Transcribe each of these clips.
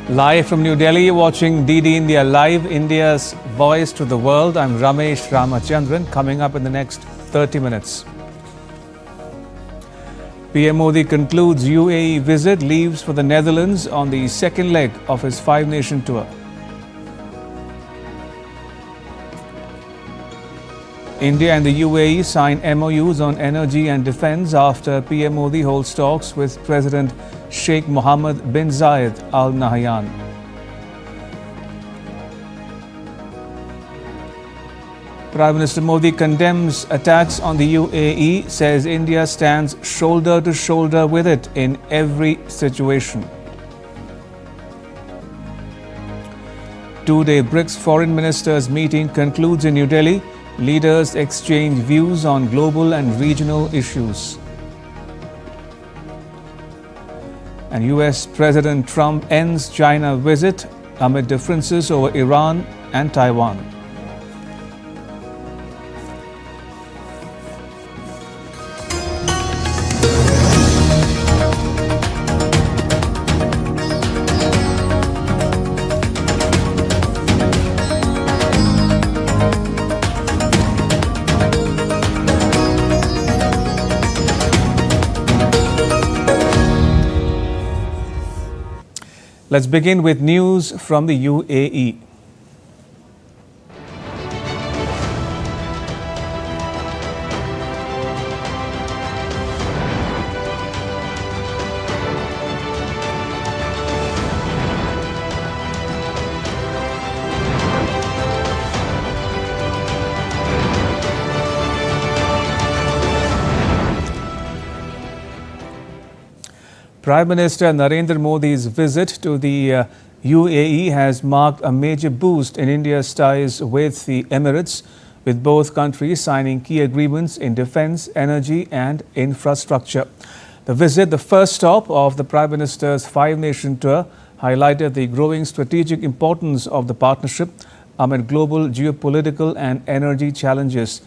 Live from New Delhi, you're watching DD India Live, India's voice to the world. I'm Ramesh Ramachandran. Coming up in the next 30 minutes. PM Modi concludes UAE visit, leaves for the Netherlands on the second leg of his five-nation tour. India and the UAE sign MOUs on energy and defense after PM Modi holds talks with President Sheikh Mohammed bin Zayed Al Nahyan. Prime Minister Modi condemns attacks on the UAE, says India stands shoulder to shoulder with it in every situation. Two-day BRICS Foreign Ministers meeting concludes in New Delhi. Leaders exchange views on global and regional issues. And US President Trump ends China visit amid differences over Iran and Taiwan. Let's begin with news from the UAE. Prime Minister Narendra Modi's visit to the UAE has marked a major boost in India's ties with the Emirates, with both countries signing key agreements in defense, energy and infrastructure. The visit, the first stop of the Prime Minister's five-nation tour, highlighted the growing strategic importance of the partnership amid global geopolitical and energy challenges.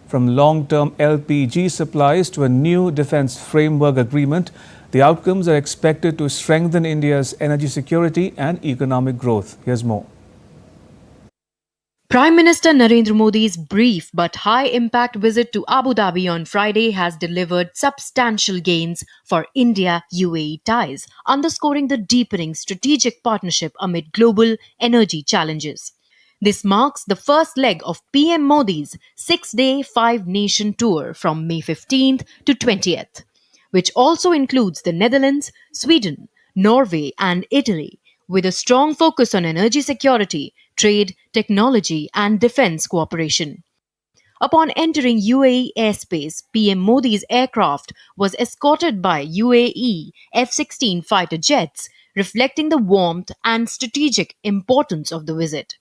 From long-term LPG supplies to a new defense framework agreement, the outcomes are expected to strengthen India's energy security and economic growth. Here's more. Prime Minister Narendra Modi's brief but high-impact visit to Abu Dhabi on Friday has delivered substantial gains for India-UAE ties, underscoring the deepening strategic partnership amid global energy challenges. This marks the first leg of PM Modi's six-day, five-nation tour from May 15th to 20th. Which also includes the Netherlands, Sweden, Norway and Italy, with a strong focus on energy security, trade, technology and defense cooperation. Upon entering UAE airspace, PM Modi's aircraft was escorted by UAE F-16 fighter jets, reflecting the warmth and strategic importance of the visit.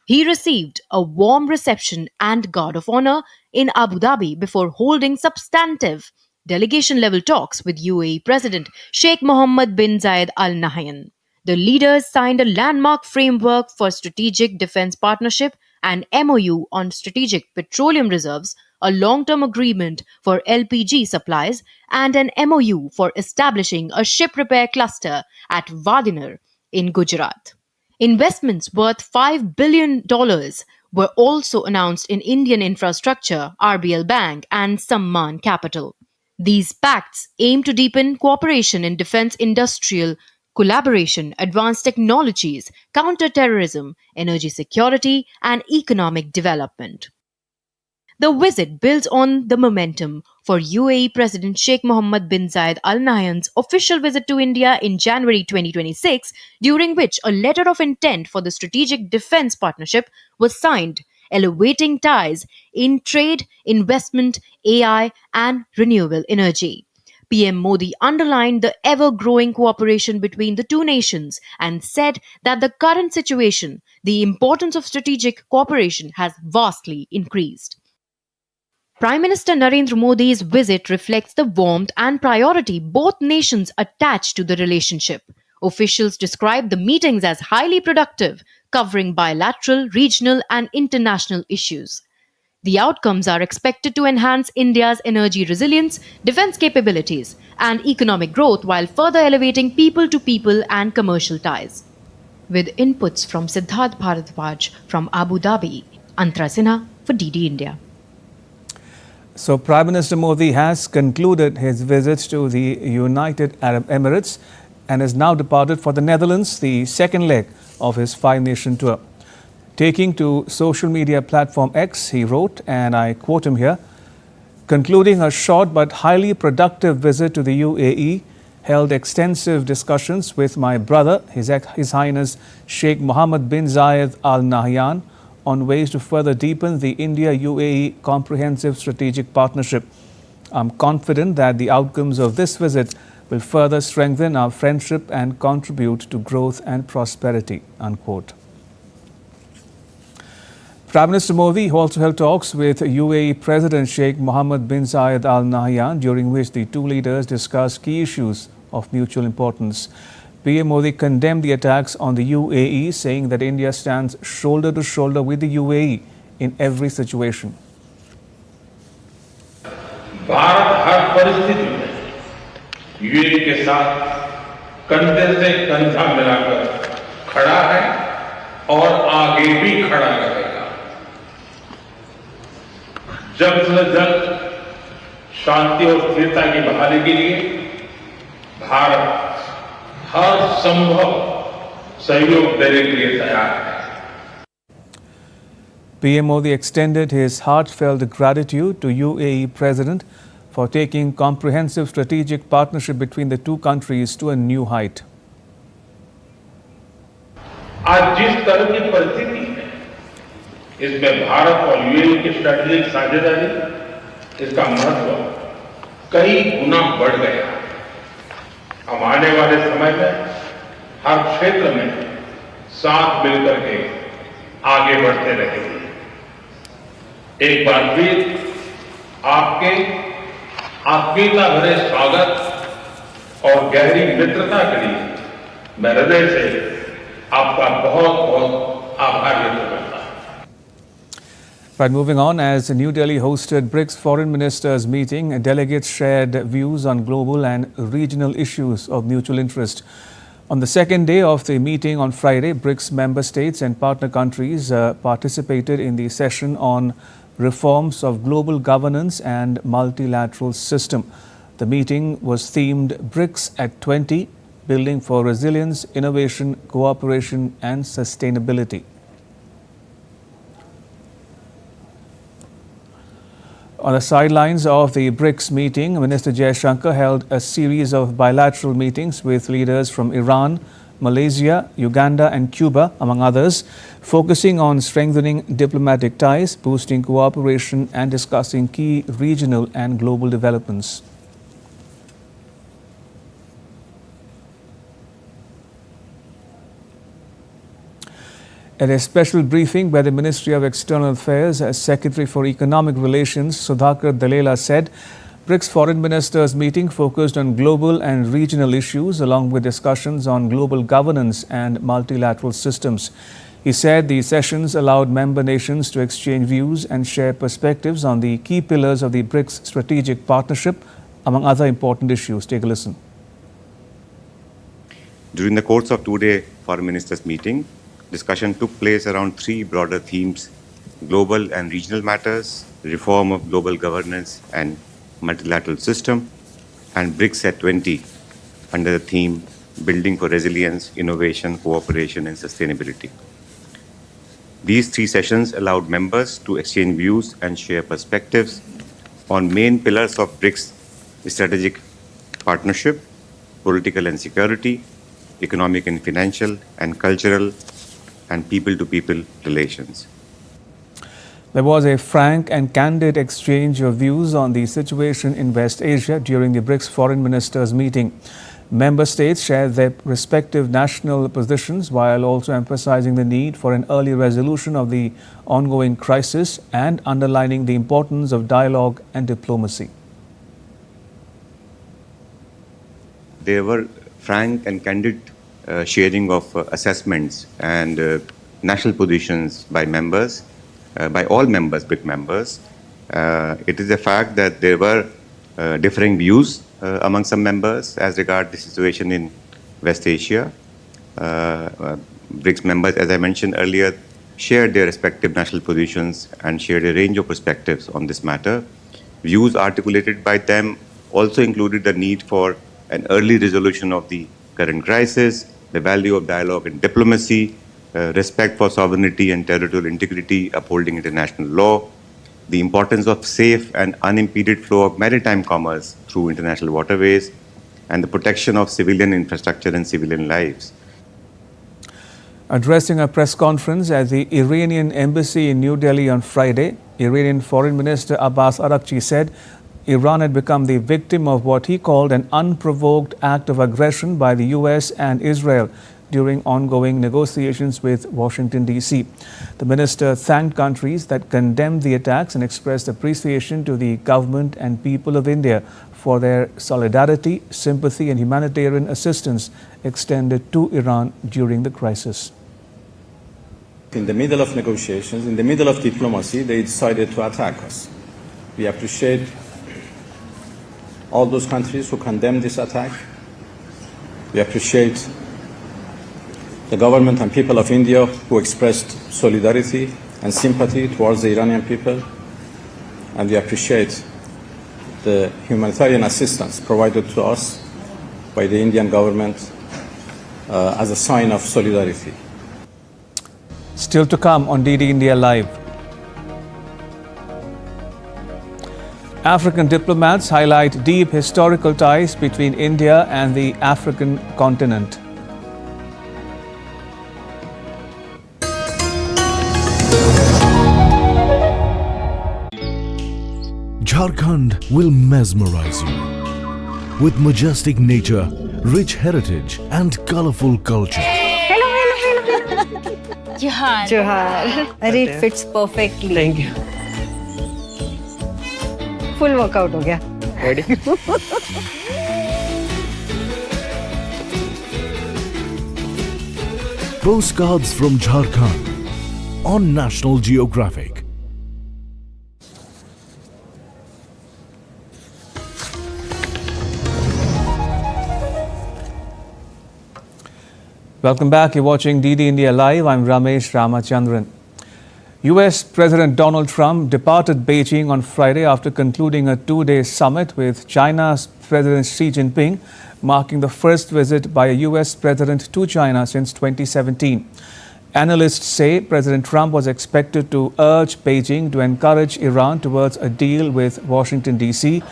He received a warm reception and guard of honor in Abu Dhabi before holding substantive delegation-level talks with UAE President Sheikh Mohammed bin Zayed Al Nahyan. The leaders signed a landmark framework for strategic defense partnership, an MOU on strategic petroleum reserves, a long-term agreement for LPG supplies, and an MOU for establishing a ship repair cluster at Vadinar in Gujarat. Investments worth $5 billion were also announced in Indian infrastructure, RBL Bank, and Samman Capital. These pacts aim to deepen cooperation in defense industrial collaboration, advanced technologies, counter-terrorism, energy security, and economic development. The visit builds on the momentum for UAE President Sheikh Mohammed bin Zayed Al Nahyan's official visit to India in January 2026, during which a letter of intent for the strategic defense partnership was signed, elevating ties in trade, investment, AI, and renewable energy. PM Modi underlined the ever-growing cooperation between the two nations and said that the current situation, the importance of strategic cooperation has vastly increased. Prime Minister Narendra Modi's visit reflects the warmth and priority both nations attach to the relationship. Officials described the meetings as highly productive, covering bilateral, regional, and international issues. The outcomes are expected to enhance India's energy resilience, defense capabilities, and economic growth while further elevating people to people and commercial ties. With inputs from Siddharth Bharadwaj from Abu Dhabi, Antra Sinha for DD India. So Prime Minister Modi has concluded his visit to the United Arab Emirates and has now departed for the Netherlands, the second leg of his five-nation tour. Taking to social media platform X, he wrote, and I quote him here, "Concluding a short but highly productive visit to the UAE, held extensive discussions with my brother, His Highness Sheikh Mohammed bin Zayed Al Nahyan, on ways to further deepen the India-UAE comprehensive strategic partnership. I'm confident that the outcomes of this visit will further strengthen our friendship and contribute to growth and prosperity." Unquote. Prime Minister Modi also held talks with UAE President Sheikh Mohammed bin Zayed Al Nahyan, during which the two leaders discussed key issues of mutual importance. PM Modi condemned the attacks on the UAE, saying that India stands shoulder to shoulder with the UAE in every situation. Bharat हर परिस्थिति में UAE के साथ कंधे से कंधा मिलाकर खड़ा है और आगे भी खड़ा रहेगा। जल्द से जल्द शांति और स्थिरता की बहाली के लिए भारत हर संभव सहयोग देने के लिए तैयार है। PM Modi extended his heartfelt gratitude to UAE President for taking comprehensive strategic partnership between the two countries to a new height. आज जिस तरह की परिस्थिति है, इसमें भारत और यूएई की स्ट्रेटेजिक साझेदारी, इसका महत्व कई गुना बढ़ गया। हम आने वाले समय में हर क्षेत्र में साथ मिलकर के आगे बढ़ते रहेंगे। एक बार फिर आपके आत्मीयता भरे स्वागत और गहरी मित्रता के लिए मैं हृदय से आपका बहुत बहुत आभार व्यक्त करता हूं। Right, moving on, as New Delhi hosted BRICS Foreign Ministers meeting, delegates shared views on global and regional issues of mutual interest. On the second day of the meeting on Friday, BRICS member states and partner countries participated in the session on reforms of global governance and multilateral system. The meeting was themed BRICS at 20, Building for Resilience, Innovation, Cooperation and Sustainability. On the sidelines of the BRICS meeting, Minister Jaishankar held a series of bilateral meetings with leaders from Iran, Malaysia, Uganda and Cuba, among others, focusing on strengthening diplomatic ties, boosting cooperation and discussing key regional and global developments. At a special briefing by the Ministry of External Affairs, Secretary for Economic Relations Sudhakar Dalela said BRICS Foreign Ministers meeting focused on global and regional issues along with discussions on global governance and multilateral systems. He said the sessions allowed member nations to exchange views and share perspectives on the key pillars of the BRICS strategic partnership, among other important issues. Take a listen. During the course of two-day Foreign Ministers meeting, discussion took place around three broader themes: global and regional matters, reform of global governance and multilateral system, and BRICS at 20 under the theme Building for Resilience, Innovation, Cooperation and Sustainability. These three sessions allowed members to exchange views and share perspectives on main pillars of BRICS strategic partnership: political and security, economic and financial, and cultural and people-to-people relations. There was a frank and candid exchange of views on the situation in West Asia during the BRICS Foreign Ministers meeting. Member states shared their respective national positions while also emphasizing the need for an early resolution of the ongoing crisis and underlining the importance of dialogue and diplomacy. There were frank and candid sharing of assessments and national positions by members by all members, BRIC members. It is a fact that there were differing views among some members as regards the situation in West Asia. BRICS members, as I mentioned earlier, shared their respective national positions and shared a range of perspectives on this matter. Views articulated by them also included the need for an early resolution of the current crisis, the value of dialogue and diplomacy, respect for sovereignty and territorial integrity, upholding international law, the importance of safe and unimpeded flow of maritime commerce through international waterways, and the protection of civilian infrastructure and civilian lives. Addressing a press conference at the Iranian embassy in New Delhi on Friday, Iranian Foreign Minister Abbas Araghchi said Iran had become the victim of what he called an unprovoked act of aggression by the US and Israel during ongoing negotiations with Washington, D.C. The minister thanked countries that condemned the attacks and expressed appreciation to the government and people of India for their solidarity, sympathy and humanitarian assistance extended to Iran during the crisis. In the middle of negotiations, in the middle of diplomacy, they decided to attack us. We appreciate all those countries who condemned this attack. We appreciate the government and people of India who expressed solidarity and sympathy towards the Iranian people. And we appreciate the humanitarian assistance provided to us by the Indian government as a sign of solidarity. Still to come on DD India Live. African diplomats highlight deep historical ties between India and the African continent. Jharkhand will mesmerize you with majestic nature, rich heritage and colorful culture. Johar. Johar. It fits perfectly. Thank you. Full workout हो गया. Ready? Postcards from Jharkhand on National Geographic. Welcome back. You're watching DD India Live. I'm Ramesh Ramachandran. US President Donald Trump departed Beijing on Friday after concluding a two-day summit with China's President Xi Jinping, marking the first visit by a US president to China since 2017. Analysts say President Trump was expected to urge Beijing to encourage Iran towards a deal with Washington, D.C.,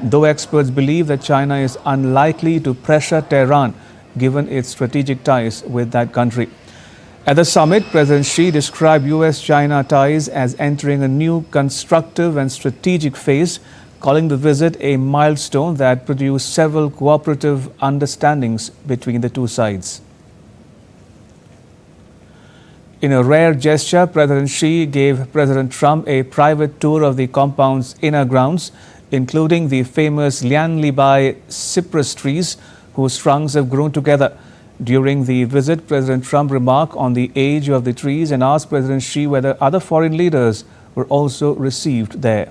though experts believe that China is unlikely to pressure Tehran given its strategic ties with that country. At the summit, President Xi described US-China ties as entering a new constructive and strategic phase, calling the visit a milestone that produced several cooperative understandings between the two sides. In a rare gesture, President Xi gave President Trump a private tour of the compound's inner grounds, including the famous Lian Libai cypress trees, whose trunks have grown together. During the visit, President Trump remarked on the age of the trees and asked President Xi whether other foreign leaders were also received there.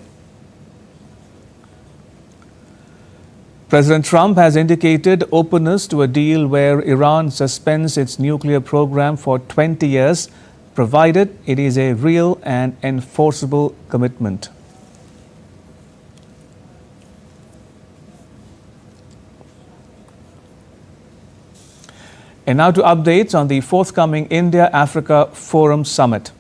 President Trump has indicated openness to a deal where Iran suspends its nuclear program for 20 years, provided it is a real and enforceable commitment. And now to updates on the forthcoming India-Africa Forum Summit.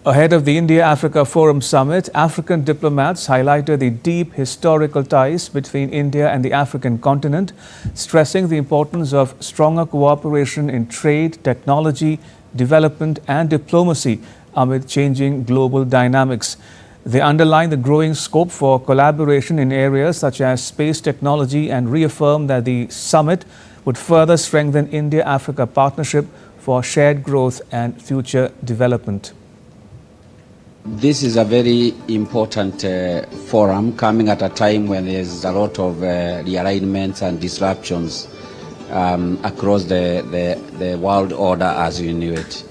Ahead of the India-Africa Forum Summit, African diplomats highlighted the deep historical ties between India and the African continent, stressing the importance of stronger cooperation in trade, technology, development and diplomacy amid changing global dynamics. They underlined the growing scope for collaboration in areas such as space technology and reaffirmed that the summit would further strengthen India-Africa partnership for shared growth and future development. This is a very important forum coming at a time when there's a lot of realignments and disruptions across the world order as we knew it.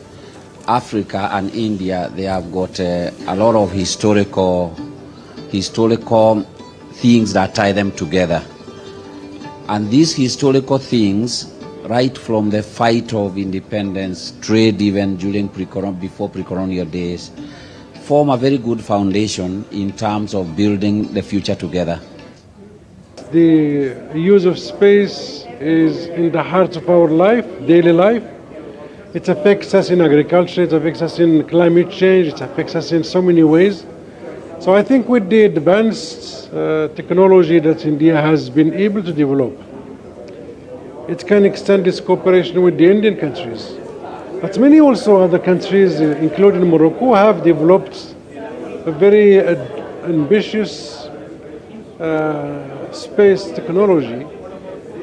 Africa and India, they have got a lot of historical things that tie them together. And these historical things, right from the fight of independence, trade even during before pre-colonial days, form a very good foundation in terms of building the future together. The use of space is in the heart of our life, daily life. It affects us in agriculture, it affects us in climate change, it affects us in so many ways. So I think with the advanced technology that India has been able to develop, it can extend its cooperation with the Indian countries. But many also other countries, including Morocco, have developed a very ambitious space technology.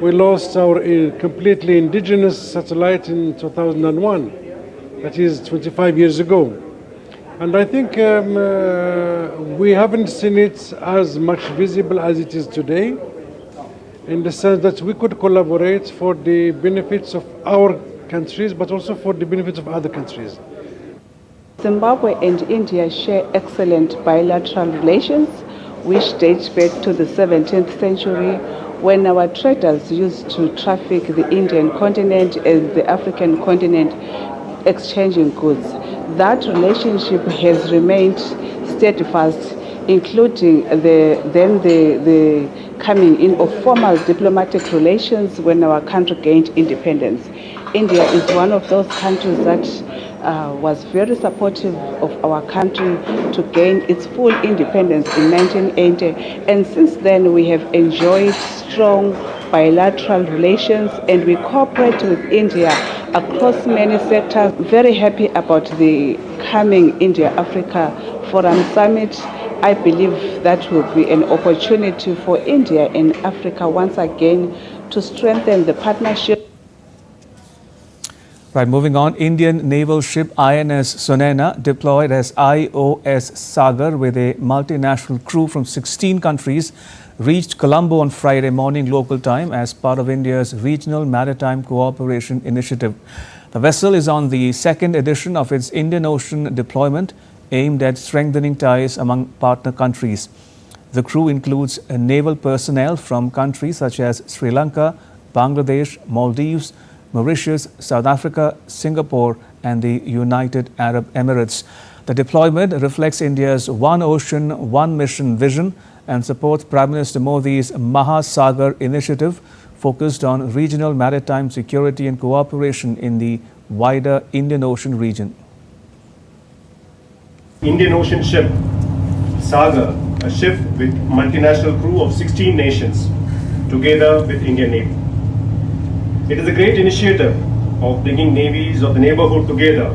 We lost our completely indigenous satellite in 2001, that is 25 years ago. And I think we haven't seen it as much visible as it is today, in the sense that we could collaborate for the benefits of our countries, but also for the benefits of other countries. Zimbabwe and India share excellent bilateral relations, which dates back to the 17th century, when our traders used to traffic the Indian continent and the African continent, exchanging goods. That relationship has remained steadfast, including the coming in of formal diplomatic relations when our country gained independence. India is one of those countries that was very supportive of our country to gain its full independence in 1980, and since then we have enjoyed strong bilateral relations and we cooperate with India across many sectors. Very happy about the coming India-Africa Forum Summit. I believe that will be an opportunity for India and Africa once again to strengthen the partnership. Right, moving on, Indian naval ship INS Sunena, deployed as IOS Sagar with a multinational crew from 16 countries, reached Colombo on Friday morning local time as part of India's Regional Maritime Cooperation Initiative. The vessel is on the second edition of its Indian Ocean deployment, aimed at strengthening ties among partner countries. The crew includes naval personnel from countries such as Sri Lanka, Bangladesh, Maldives, Mauritius, South Africa, Singapore and the United Arab Emirates. The deployment reflects India's One Ocean, One Mission vision and supports Prime Minister Modi's Mahasagar initiative focused on regional maritime security and cooperation in the wider Indian Ocean region. Indian Ocean ship Sagar, a ship with multinational crew of 16 nations, together with Indian Navy. It is a great initiative of bringing navies of the neighborhood together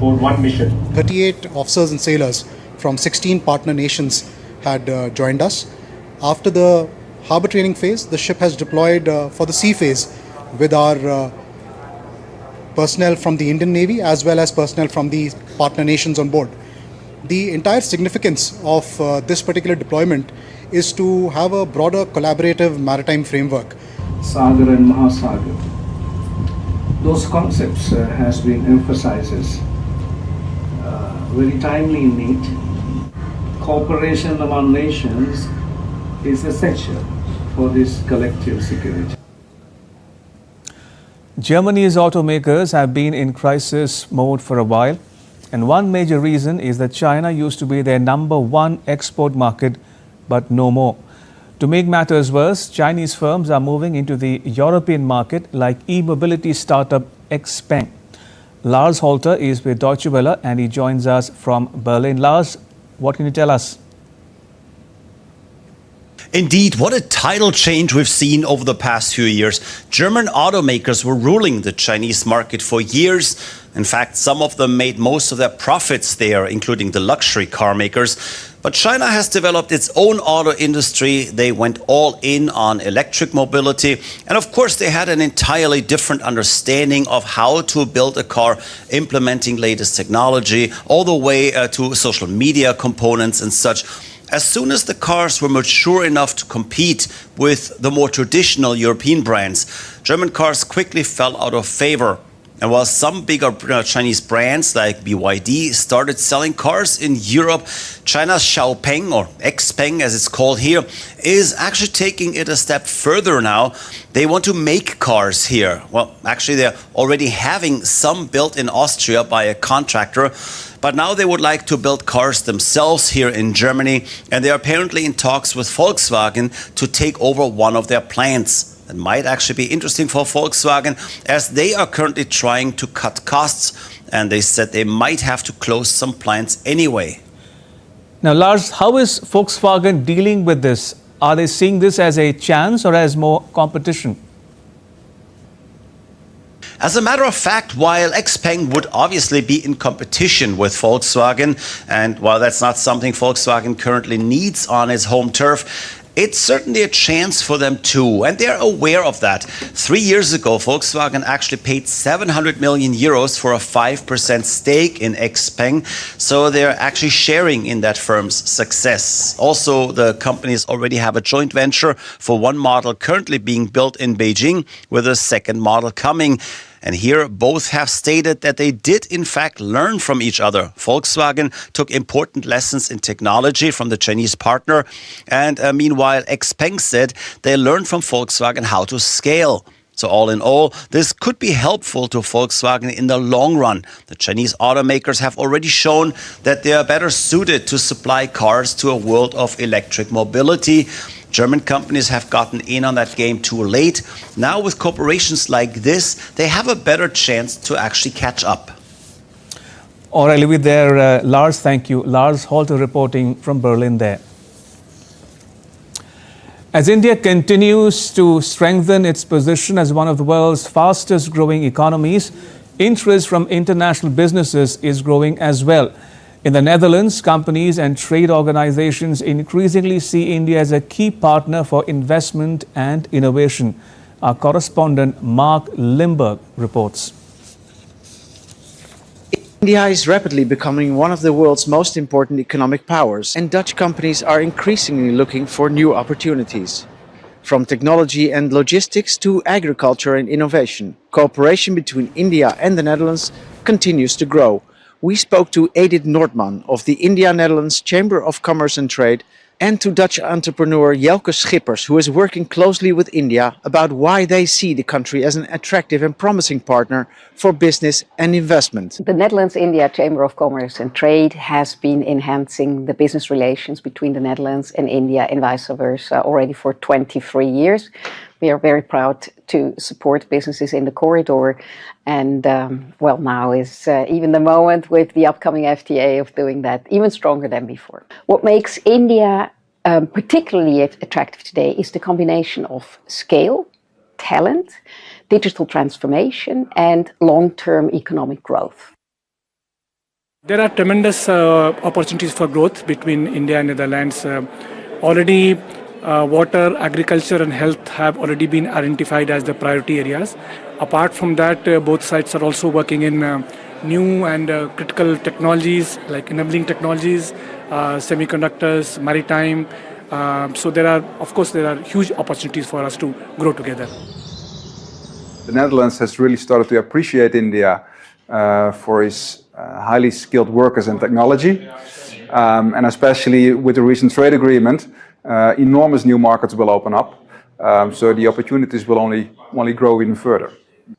for one mission. 38 officers and sailors from 16 partner nations had joined us. After the harbour training phase, the ship has deployed for the sea phase with our personnel from the Indian Navy as well as personnel from the partner nations on board. The entire significance of this particular deployment is to have a broader collaborative maritime framework. Sagar and Mahasagar. Those concepts has been emphasized very timely in need. Cooperation among nations is essential for this collective security. Germany's automakers have been in crisis mode for a while, and one major reason is that China used to be their #1 export market, but no more. To make matters worse, Chinese firms are moving into the European market like e-mobility startup XPeng. Lars Holter is with Deutsche Welle and he joins us from Berlin. Lars, what can you tell us? Indeed, what a tidal change we've seen over the past few years. German automakers were ruling the Chinese market for years. In fact, some of them made most of their profits there, including the luxury car makers. But China has developed its own auto industry. They went all in on electric mobility. And of course, they had an entirely different understanding of how to build a car, implementing latest technology, all the way to social media components and such. As soon as the cars were mature enough to compete with the more traditional European brands, German cars quickly fell out of favor. And while some bigger Chinese brands like BYD started selling cars in Europe, China's Xiaopeng, or XPeng as it's called here, is actually taking it a step further now. They want to make cars here. Well, actually, they're already having some built in Austria by a contractor. But now they would like to build cars themselves here in Germany. And they're apparently in talks with Volkswagen to take over one of their plants. That might actually be interesting for Volkswagen, as they are currently trying to cut costs. And they said they might have to close some plants anyway. Now, Lars, how is Volkswagen dealing with this? Are they seeing this as a chance or as more competition? As a matter of fact, while XPeng would obviously be in competition with Volkswagen, and while that's not something Volkswagen currently needs on its home turf, it's certainly a chance for them too, and they're aware of that. 3 years ago, Volkswagen actually paid 700 million euros for a 5% stake in XPeng, so they're actually sharing in that firm's success. Also, the companies already have a joint venture for one model currently being built in Beijing, with a second model coming. And here, both have stated that they did, in fact, learn from each other. Volkswagen took important lessons in technology from the Chinese partner. And meanwhile, XPeng said they learned from Volkswagen how to scale. So all in all, this could be helpful to Volkswagen in the long run. The Chinese automakers have already shown that they are better suited to supply cars to a world of electric mobility. German companies have gotten in on that game too late. Now with corporations like this, they have a better chance to actually catch up. All right, leave it there, Lars. Thank you. Lars Halter reporting from Berlin there. As India continues to strengthen its position as one of the world's fastest growing economies, interest from international businesses is growing as well. In the Netherlands, companies and trade organizations increasingly see India as a key partner for investment and innovation. Our correspondent Mark Limburg reports. India is rapidly becoming one of the world's most important economic powers, and Dutch companies are increasingly looking for new opportunities. From technology and logistics to agriculture and innovation, cooperation between India and the Netherlands continues to grow. We spoke to Edith Noordman of the India-Netherlands Chamber of Commerce and Trade and to Dutch entrepreneur Jelke Schippers, who is working closely with India about why they see the country as an attractive and promising partner for business and investment. The Netherlands-India Chamber of Commerce and Trade has been enhancing the business relations between the Netherlands and India and vice versa already for 23 years. We are very proud to support businesses in the corridor, and well, now is even the moment with the upcoming FTA of doing that even stronger than before. What makes India particularly attractive today is the combination of scale, talent, digital transformation, and long-term economic growth. There are tremendous opportunities for growth between India and Netherlands. Already water, agriculture and health have already been identified as the priority areas. Apart from that, both sides are also working in new and critical technologies like enabling technologies, semiconductors, maritime. So there are huge opportunities for us to grow together. The Netherlands has really started to appreciate India for its highly skilled workers and technology. And especially with the recent trade agreement, enormous new markets will open up. So the opportunities will only grow even further.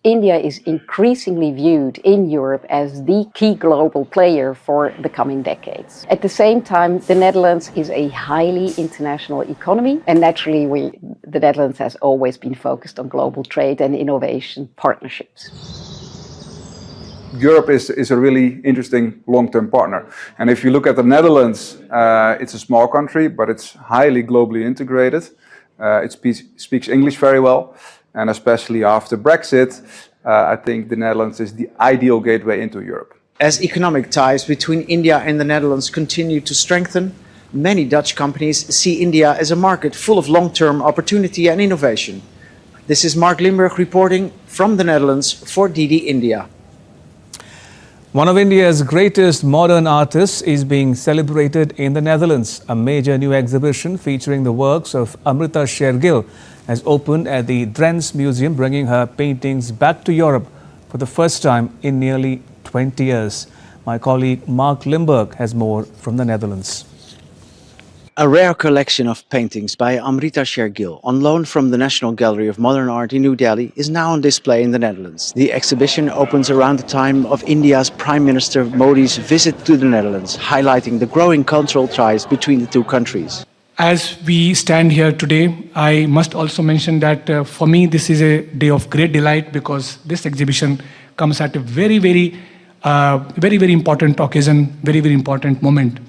India is increasingly viewed in Europe as the key global player for the coming decades. At the same time, the Netherlands is a highly international economy, and naturally the Netherlands has always been focused on global trade and innovation partnerships. Europe is a really interesting long-term partner. And if you look at the Netherlands, it's a small country, but it's highly globally integrated. It speaks English very well. And especially after Brexit, I think the Netherlands is the ideal gateway into Europe. As economic ties between India and the Netherlands continue to strengthen, Many Dutch companies see India as a market full of long-term opportunity and innovation. This is Mark Limburg reporting from the Netherlands for DD India. One of India's greatest modern artists is being celebrated in the Netherlands. A major new exhibition featuring the works of Amrita Shergill has opened at the Drents Museum, bringing her paintings back to Europe for the first time in nearly 20 years. My colleague Mark Limburg has more from the Netherlands. A rare collection of paintings by Amrita Shergill, on loan from the National Gallery of Modern Art in New Delhi, is now on display in the Netherlands. The exhibition opens around the time of India's Prime Minister Modi's visit to the Netherlands, highlighting the growing cultural ties between the two countries. As we stand here today, I must also mention that for me this is a day of great delight, because this exhibition comes at a very important occasion, very important moment,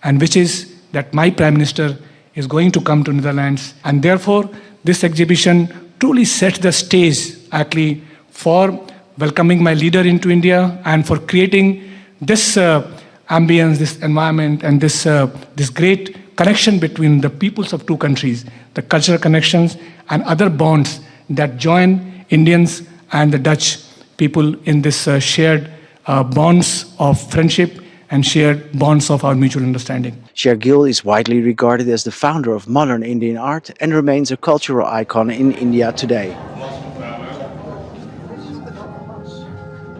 and which is that my Prime Minister is going to come to Netherlands, and therefore this exhibition truly sets the stage actually for welcoming my leader into India and for creating this ambience, this environment, and this great connection between the peoples of two countries, the cultural connections and other bonds that join Indians and the Dutch people in this shared bonds of friendship and shared bonds of our mutual understanding. Shergill is widely regarded as the founder of modern Indian art and remains a cultural icon in India today.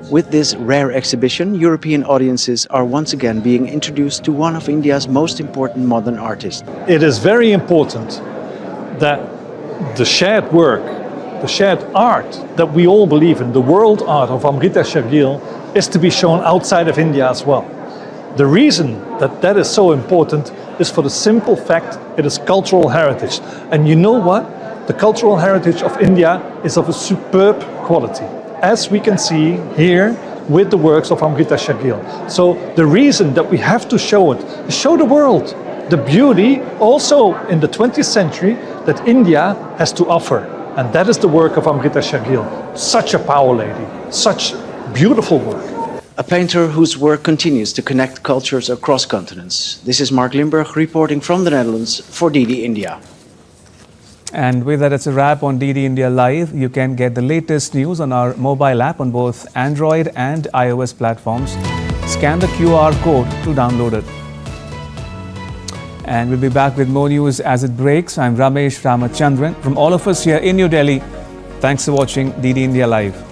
With this rare exhibition, European audiences are once again being introduced to one of India's most important modern artists. It is very important that the shared work, the shared art that we all believe in, the world art of Amrita Shergill, is to be shown outside of India as well. The reason that is so important is for the simple fact it is cultural heritage. And you know what? The cultural heritage of India is of a superb quality, as we can see here with the works of Amrita Shergill. So the reason that we have to show it, is show the world the beauty also in the 20th century that India has to offer. And that is the work of Amrita Shergill. Such a power lady, such beautiful work. A painter whose work continues to connect cultures across continents. This is Mark Limburg reporting from the Netherlands for DD India. And with that, it's a wrap on DD India Live. You can get the latest news on our mobile app on both Android and iOS platforms. Scan the QR code to download it. And we'll be back with more news as it breaks. I'm Ramesh Ramachandran. From all of us here in New Delhi, thanks for watching DD India Live.